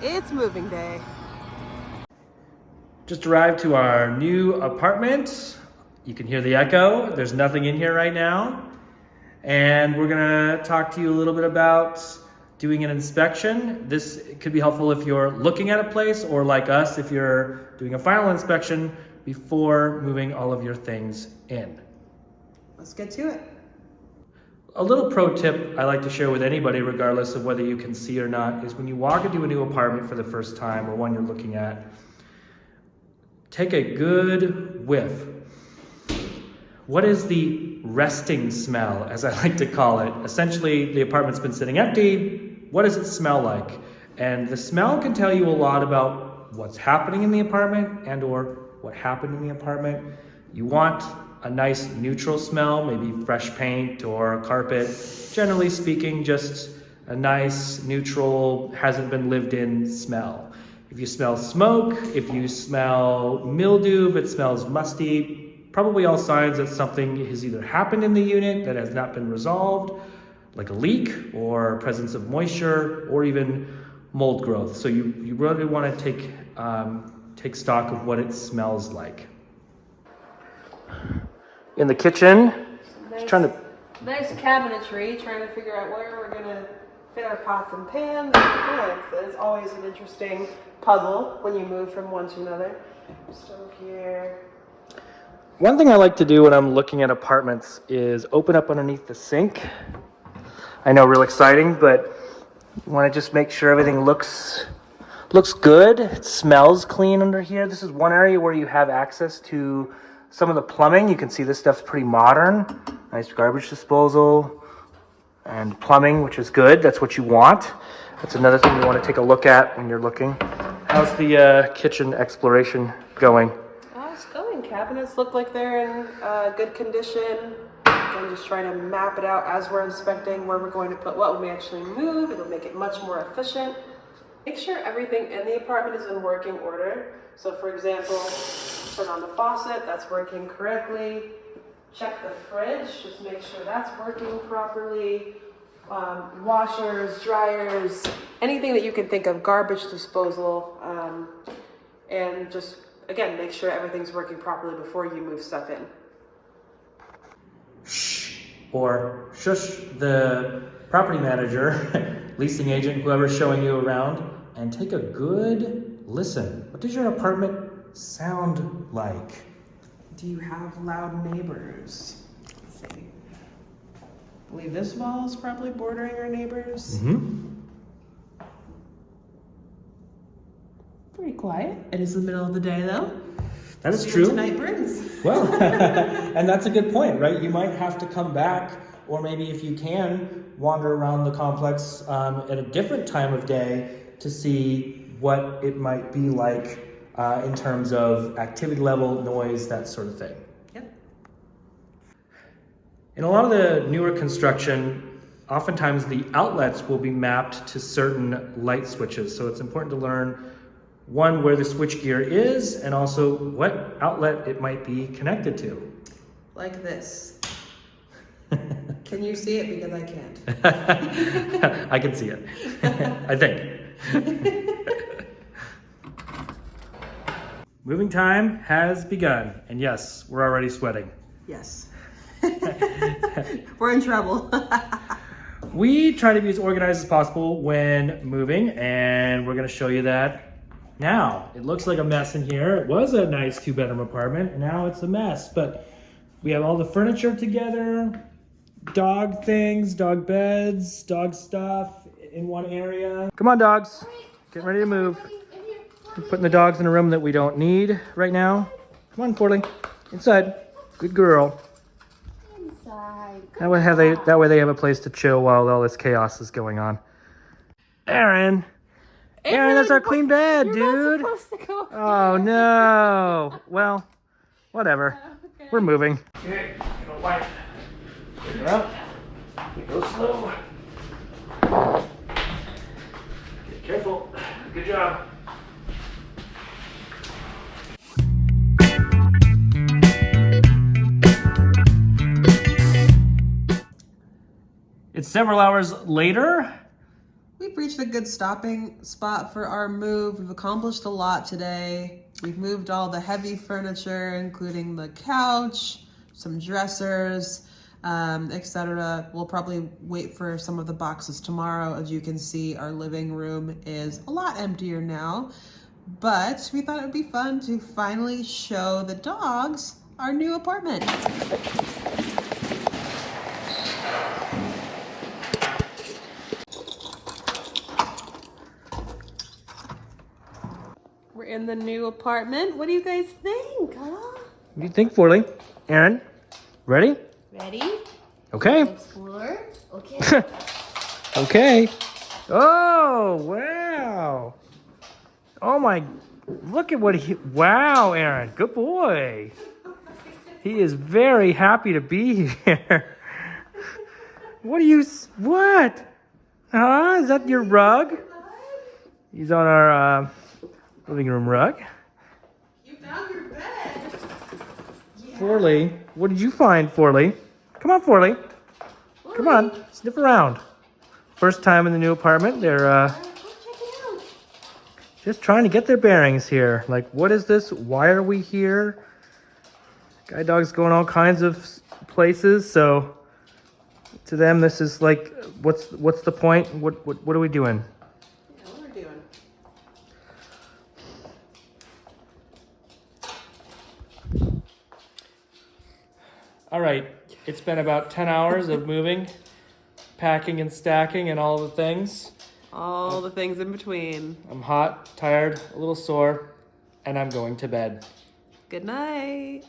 It's moving day. Just arrived to our new apartment. You can hear the echo. There's nothing in here right now. And we're gonna talk to you a little bit about doing an inspection. This could be helpful if you're looking at a place, or like us, if you're doing a final inspection before moving all of your things in. Let's get to it. A little pro tip I like to share with anybody, regardless of whether you can see or not, is when you walk into a new apartment for the first time, or one you're looking at, take a good whiff. What is the resting smell, as I like to call it? Essentially, the apartment's been sitting empty. What does it smell like? And the smell can tell you a lot about what's happening in the apartment and or what happened in the apartment. You want a nice neutral smell, maybe fresh paint or a carpet. Generally speaking, just a nice, neutral, hasn't been lived in smell. If you smell smoke, if you smell mildew, if it smells musty, probably all signs that something has either happened in the unit that has not been resolved, like a leak or presence of moisture or even mold growth. So you really want to take stock of what it smells like. In the kitchen, Nice cabinetry, trying to figure out where we're gonna fit our pots and pans. Pans is always an interesting puzzle when you move from one to another. Stove here. One thing I like to do when I'm looking at apartments is open up underneath the sink. I know, real exciting, but you want to just make sure everything looks good. It smells clean under here. This is one area where you have access to some of the plumbing. You can see this stuff's pretty modern. Nice garbage disposal and plumbing, which is good. That's what you want. That's another thing you want to take a look at when you're looking. How's the kitchen exploration going? It's going. Cabinets look like they're in good condition. I'm just trying to map it out as we're inspecting where we're going to put what when we actually move. It'll make it much more efficient. Make sure everything in the apartment is in working order. So for example, turn on the faucet, that's working correctly. Check the fridge, just make sure that's working properly. Washers, dryers, anything that you can think of, garbage disposal, and just, again, make sure everything's working properly before you move stuff in. Shh, or shush the property manager, leasing agent, whoever's showing you around, and take a good listen. What does your apartment sound like? Do you have loud neighbors? Let's see. I believe this wall is probably bordering our neighbors. Pretty quiet. It is the middle of the day though. That is true. Tonight brings. Well, and that's a good point, right? You might have to come back, or maybe if you can, wander around the complex at a different time of day to see what it might be like in terms of activity level, noise, that sort of thing. Yep. In a lot of the newer construction, oftentimes the outlets will be mapped to certain light switches. So it's important to learn, one, where the switchgear is, and also what outlet it might be connected to. Like this. Can you see it? Because I can't. I can see it, I think. Moving time has begun, and yes, we're already sweating. Yes. We're in trouble. We try to be as organized as possible when moving, and we're going to show you that now. It looks like a mess in here. It was a nice 2-bedroom apartment, and now it's a mess, but we have all the furniture together, dog things, dog beds, dog stuff in one area. Come on, dogs. Get ready to move. We're putting the dogs in a room that we don't need right now. Come on, Corley. Inside. Good girl. Inside. That way they have a place to chill while all this chaos is going on. Aaron, that's our clean bed, dude. Not supposed to go. Oh no. Well, whatever. Okay. We're moving. Okay, gonna wipe. Pick her up. Go slow. Get careful. Good job. It's several hours later. we've reached a good stopping spot for our move. We've accomplished a lot today. We've moved all the heavy furniture, including the couch, some dressers, etc. We'll probably wait for some of the boxes tomorrow. As you can see, our living room is a lot emptier now, but we thought it would be fun to finally show the dogs our new apartment. We're in the new apartment. What do you guys think, huh? What do you think, Forley? Aaron, ready? Ready? Okay. Explore. Okay. Okay. Oh, wow. Oh my, look at what wow, Aaron, good boy. He is very happy to be here. What? Huh? Is that your rug? He's on our living room rug. You found your bed. Yeah. Forley, what did you find, Forley? Come on, Forley. Come on, sniff around. First time in the new apartment. They're Go check it out. just trying to get their bearings here. Like, what is this? Why are we here? Guide dog's going all kinds of places, so to them this is like, what's the point? What are we doing? Yeah, what are we doing? All right, it's been about 10 hours of moving, packing and stacking and all the things. All the things in between. I'm hot, tired, a little sore, and I'm going to bed. Good night.